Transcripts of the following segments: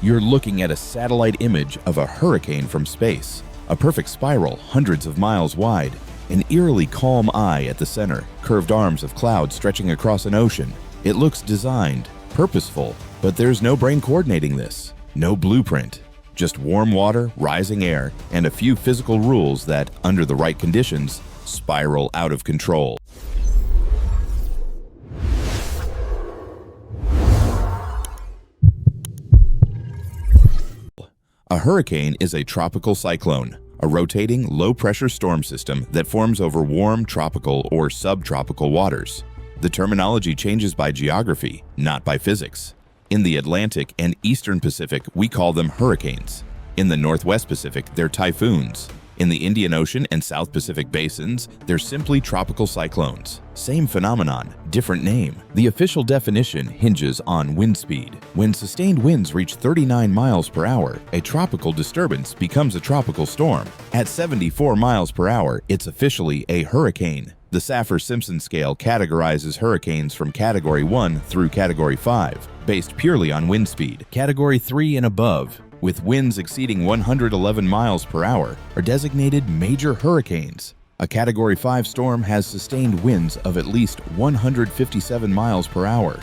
You're looking at a satellite image of a hurricane from space. A perfect spiral hundreds of miles wide. An eerily calm eye at the center, curved arms of cloud stretching across an ocean. It looks designed, purposeful, but there's no brain coordinating this. No blueprint. Just warm water, rising air, and a few physical rules that, under the right conditions, spiral out of control. A hurricane is a tropical cyclone, a rotating, low-pressure storm system that forms over warm tropical or subtropical waters. The terminology changes by geography, not by physics. In the Atlantic and Eastern Pacific, we call them hurricanes. In the Northwest Pacific, they're typhoons. In the Indian Ocean and South Pacific basins, they're simply tropical cyclones. Same phenomenon, different name. The official definition hinges on wind speed. When sustained winds reach 39 miles per hour, a tropical disturbance becomes a tropical storm. At 74 miles per hour, it's officially a hurricane. The Saffir-Simpson scale categorizes hurricanes from Category 1 through Category 5, based purely on wind speed. Category 3 and above, with winds exceeding 111 miles per hour, are designated major hurricanes. A Category 5 storm has sustained winds of at least 157 miles per hour.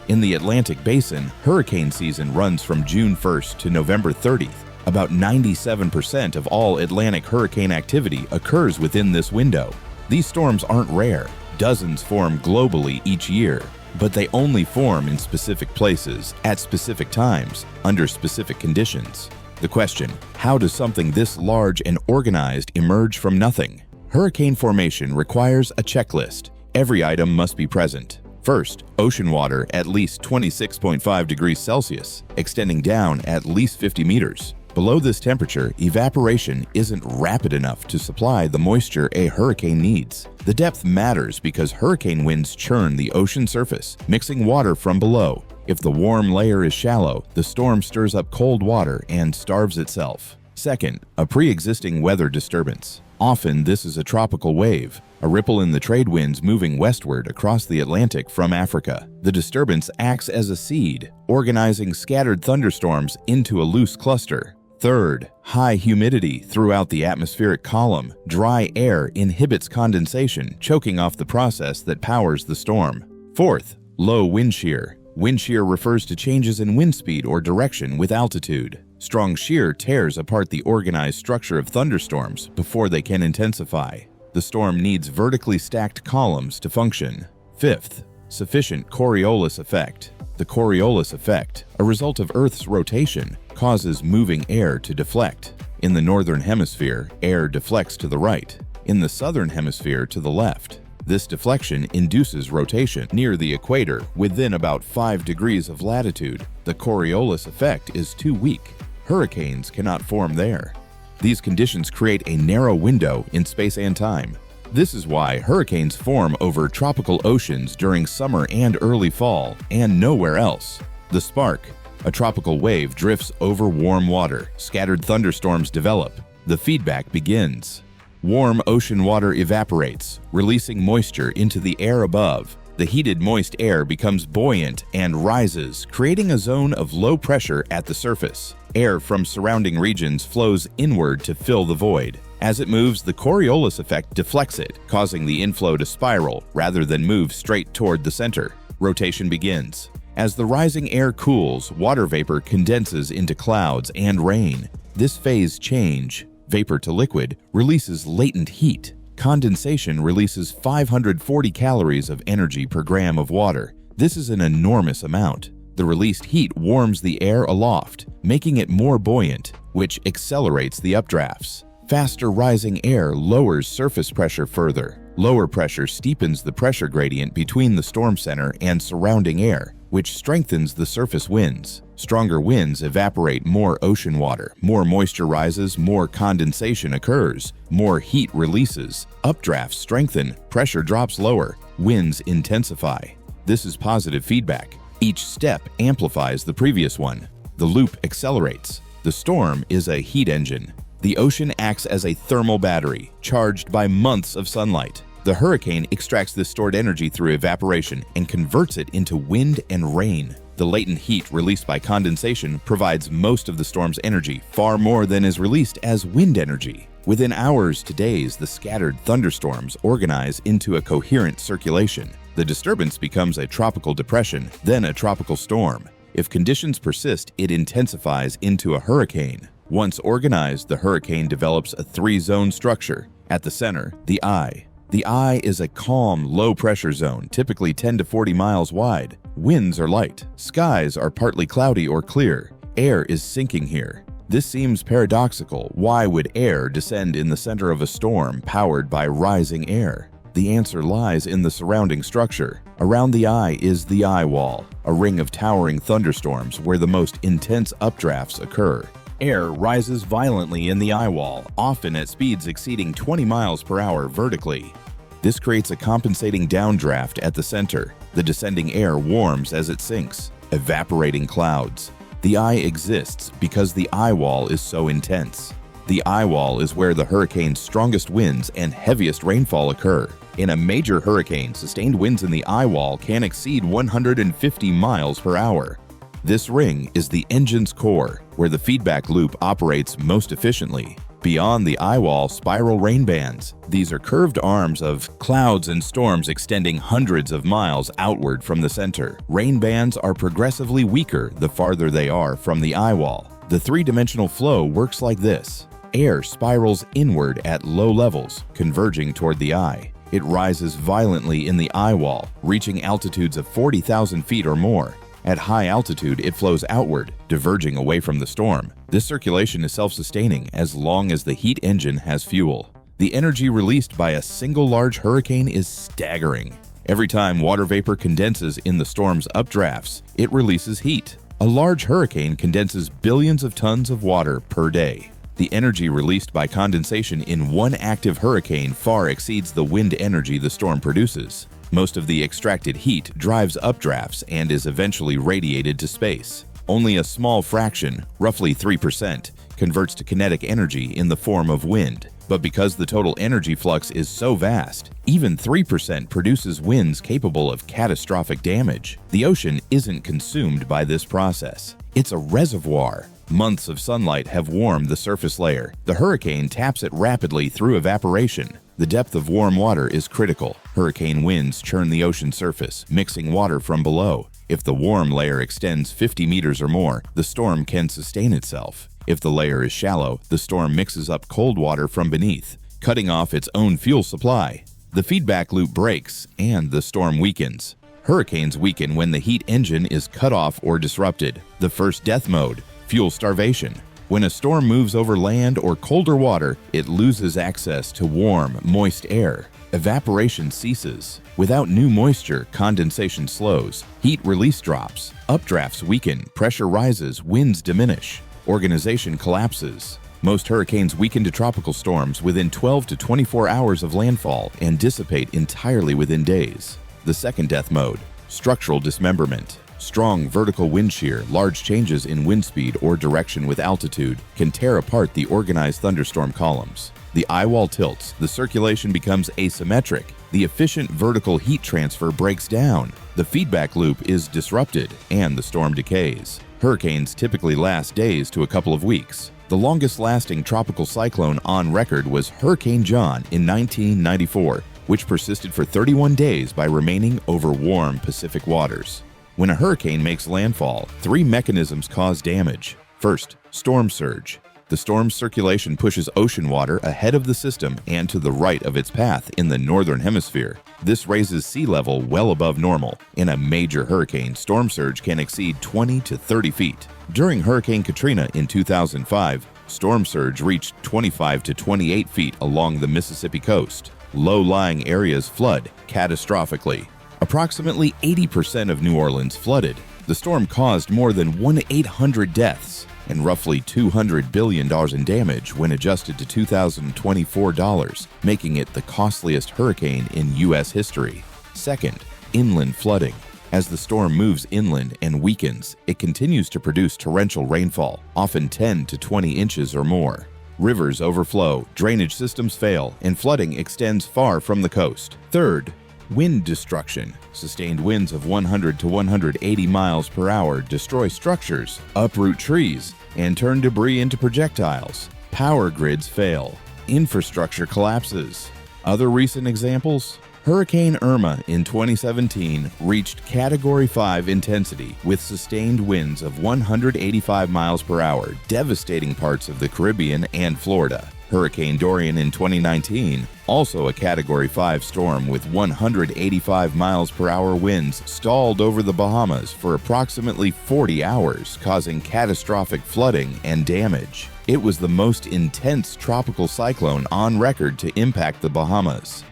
In the Atlantic Basin, hurricane season runs from June 1st to November 30th. About 97% of all Atlantic hurricane activity occurs within this window. These storms aren't rare. Dozens form globally each year, but they only form in specific places, at specific times, under specific conditions. The question, how does something this large and organized emerge from nothing? Hurricane formation requires a checklist. Every item must be present. First, ocean water at least 26.5 degrees Celsius, extending down at least 50 meters. Below this temperature, evaporation isn't rapid enough to supply the moisture a hurricane needs. The depth matters because hurricane winds churn the ocean surface, mixing water from below. If the warm layer is shallow, the storm stirs up cold water and starves itself. Second, a pre-existing weather disturbance. Often this is a tropical wave, a ripple in the trade winds moving westward across the Atlantic from Africa. The disturbance acts as a seed, organizing scattered thunderstorms into a loose cluster. Third, high humidity throughout the atmospheric column. Dry air inhibits condensation, choking off the process that powers the storm. Fourth, low wind shear. Wind shear refers to changes in wind speed or direction with altitude. Strong shear tears apart the organized structure of thunderstorms before they can intensify. The storm needs vertically stacked columns to function. Fifth, sufficient Coriolis effect. The Coriolis effect, a result of Earth's rotation, causes moving air to deflect. In the northern hemisphere, air deflects to the right. In the southern hemisphere, to the left. This deflection induces rotation near the equator within about 5 degrees of latitude. The Coriolis effect is too weak. Hurricanes cannot form there. These conditions create a narrow window in space and time. This is why hurricanes form over tropical oceans during summer and early fall, and nowhere else. The spark. A tropical wave drifts over warm water. Scattered thunderstorms develop. The feedback begins. Warm ocean water evaporates, releasing moisture into the air above. The heated, moist air becomes buoyant and rises, creating a zone of low pressure at the surface. Air from surrounding regions flows inward to fill the void. As it moves, the Coriolis effect deflects it, causing the inflow to spiral rather than move straight toward the center. Rotation begins. As the rising air cools, water vapor condenses into clouds and rain. This phase change, vapor to liquid, releases latent heat. Condensation releases 540 calories of energy per gram of water. This is an enormous amount. The released heat warms the air aloft, making it more buoyant, which accelerates the updrafts. Faster rising air lowers surface pressure further. Lower pressure steepens the pressure gradient between the storm center and surrounding air, which strengthens the surface winds. Stronger winds evaporate more ocean water. More moisture rises, more condensation occurs, more heat releases. Updrafts strengthen, pressure drops lower, winds intensify. This is positive feedback. Each step amplifies the previous one. The loop accelerates. The storm is a heat engine. The ocean acts as a thermal battery, charged by months of sunlight. The hurricane extracts this stored energy through evaporation and converts it into wind and rain. The latent heat released by condensation provides most of the storm's energy, far more than is released as wind energy. Within hours to days, the scattered thunderstorms organize into a coherent circulation. The disturbance becomes a tropical depression, then a tropical storm. If conditions persist, it intensifies into a hurricane. Once organized, the hurricane develops a three-zone structure. At the center, the eye. The eye is a calm, low-pressure zone, typically 10 to 40 miles wide. Winds are light. Skies are partly cloudy or clear. Air is sinking here. This seems paradoxical. Why would air descend in the center of a storm powered by rising air? The answer lies in the surrounding structure. Around the eye is the eye wall, a ring of towering thunderstorms where the most intense updrafts occur. Air rises violently in the eye wall, often at speeds exceeding 20 miles per hour vertically. This creates a compensating downdraft at the center. The descending air warms as it sinks, evaporating clouds. The eye exists because the eye wall is so intense. The eye wall is where the hurricane's strongest winds and heaviest rainfall occur. In a major hurricane, sustained winds in the eye wall can exceed 150 miles per hour. This ring is the engine's core, where the feedback loop operates most efficiently. Beyond the eye wall, spiral rain bands. These are curved arms of clouds and storms extending hundreds of miles outward from the center. Rain bands are progressively weaker the farther they are from the eye wall. The three-dimensional flow works like this. Air spirals inward at low levels, converging toward the eye. It rises violently in the eye wall, reaching altitudes of 40,000 feet or more. At high altitude, it flows outward, diverging away from the storm. This circulation is self-sustaining as long as the heat engine has fuel. The energy released by a single large hurricane is staggering. Every time water vapor condenses in the storm's updrafts, it releases heat. A large hurricane condenses billions of tons of water per day. The energy released by condensation in one active hurricane far exceeds the wind energy the storm produces. Most of the extracted heat drives updrafts and is eventually radiated to space. Only a small fraction, roughly 3%, converts to kinetic energy in the form of wind. But because the total energy flux is so vast, even 3% produces winds capable of catastrophic damage. The ocean isn't consumed by this process. It's a reservoir. Months of sunlight have warmed the surface layer. The hurricane taps it rapidly through evaporation. The depth of warm water is critical. Hurricane winds churn the ocean surface, mixing water from below. If the warm layer extends 50 meters or more, the storm can sustain itself. If the layer is shallow, the storm mixes up cold water from beneath, cutting off its own fuel supply. The feedback loop breaks, and the storm weakens. Hurricanes weaken when the heat engine is cut off or disrupted. The first death mode, fuel starvation. When a storm moves over land or colder water, it loses access to warm, moist air. Evaporation ceases. Without new moisture, condensation slows. Heat release drops. Updrafts weaken. Pressure rises. Winds diminish. Organization collapses. Most hurricanes weaken to tropical storms within 12 to 24 hours of landfall and dissipate entirely within days. The second death mode, structural dismemberment. Strong vertical wind shear, large changes in wind speed or direction with altitude can tear apart the organized thunderstorm columns. The eye wall tilts, the circulation becomes asymmetric, the efficient vertical heat transfer breaks down, the feedback loop is disrupted, and the storm decays. Hurricanes typically last days to a couple of weeks. The longest-lasting tropical cyclone on record was Hurricane John in 1994, which persisted for 31 days by remaining over warm Pacific waters. When a hurricane makes landfall, three mechanisms cause damage. First, storm surge. The storm's circulation pushes ocean water ahead of the system and to the right of its path in the northern hemisphere. This raises sea level well above normal. In a major hurricane, storm surge can exceed 20 to 30 feet. During Hurricane Katrina in 2005, storm surge reached 25 to 28 feet along the Mississippi coast. Low-lying areas flood catastrophically. Approximately 80% of New Orleans flooded. The storm caused more than 1,800 deaths and roughly $200 billion in damage when adjusted to 2024 dollars, making it the costliest hurricane in U.S. history. Second, inland flooding. As the storm moves inland and weakens, it continues to produce torrential rainfall, often 10 to 20 inches or more. Rivers overflow, drainage systems fail, and flooding extends far from the coast. Third, Wind destruction. Sustained winds of 100 to 180 miles per hour destroy structures, uproot trees, and turn debris into projectiles. Power grids fail. Infrastructure collapses. Other recent examples? Hurricane Irma in 2017 reached Category 5 intensity with sustained winds of 185 miles per hour, devastating parts of the Caribbean and Florida. Hurricane Dorian in 2019, also a Category 5 storm with 185 miles per hour winds, stalled over the Bahamas for approximately 40 hours, causing catastrophic flooding and damage. It was the most intense tropical cyclone on record to impact the Bahamas.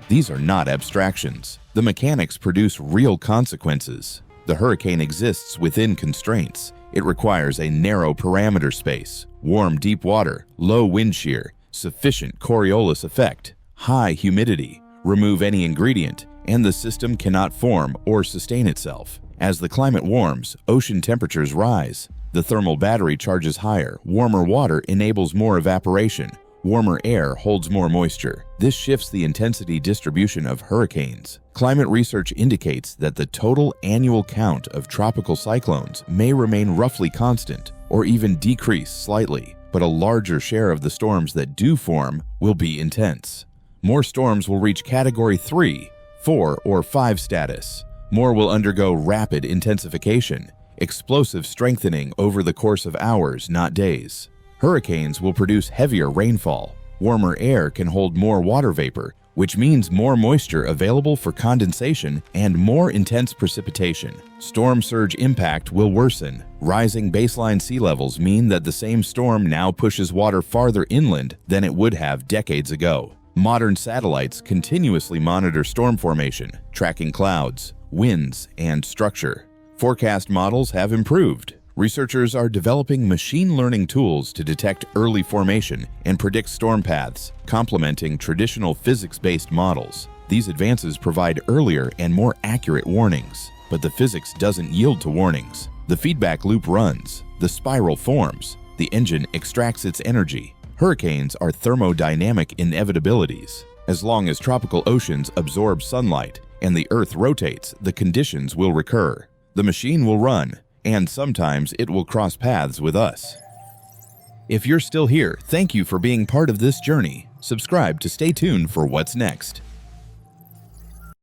These are not abstractions. The mechanics produce real consequences. The hurricane exists within constraints. It requires a narrow parameter space, warm deep water, low wind shear, sufficient Coriolis effect, high humidity, remove any ingredient, and the system cannot form or sustain itself. As the climate warms, ocean temperatures rise. The thermal battery charges higher. Warmer water enables more evaporation. Warmer air holds more moisture. This shifts the intensity distribution of hurricanes. Climate research indicates that the total annual count of tropical cyclones may remain roughly constant or even decrease slightly, but a larger share of the storms that do form will be intense. More storms will reach Category 3, 4, or 5 status. More will undergo rapid intensification, explosive strengthening over the course of hours, not days. Hurricanes will produce heavier rainfall. Warmer air can hold more water vapor, which means more moisture available for condensation and more intense precipitation. Storm surge impact will worsen. Rising baseline sea levels mean that the same storm now pushes water farther inland than it would have decades ago. Modern satellites continuously monitor storm formation, tracking clouds, winds, and structure. Forecast models have improved. Researchers are developing machine learning tools to detect early formation and predict storm paths, complementing traditional physics-based models. These advances provide earlier and more accurate warnings, but the physics doesn't yield to warnings. The feedback loop runs, the spiral forms, the engine extracts its energy. Hurricanes are thermodynamic inevitabilities. As long as tropical oceans absorb sunlight and the Earth rotates, the conditions will recur. The machine will run, and sometimes it will cross paths with us. If you're still here, thank you for being part of this journey. Subscribe to stay tuned for what's next.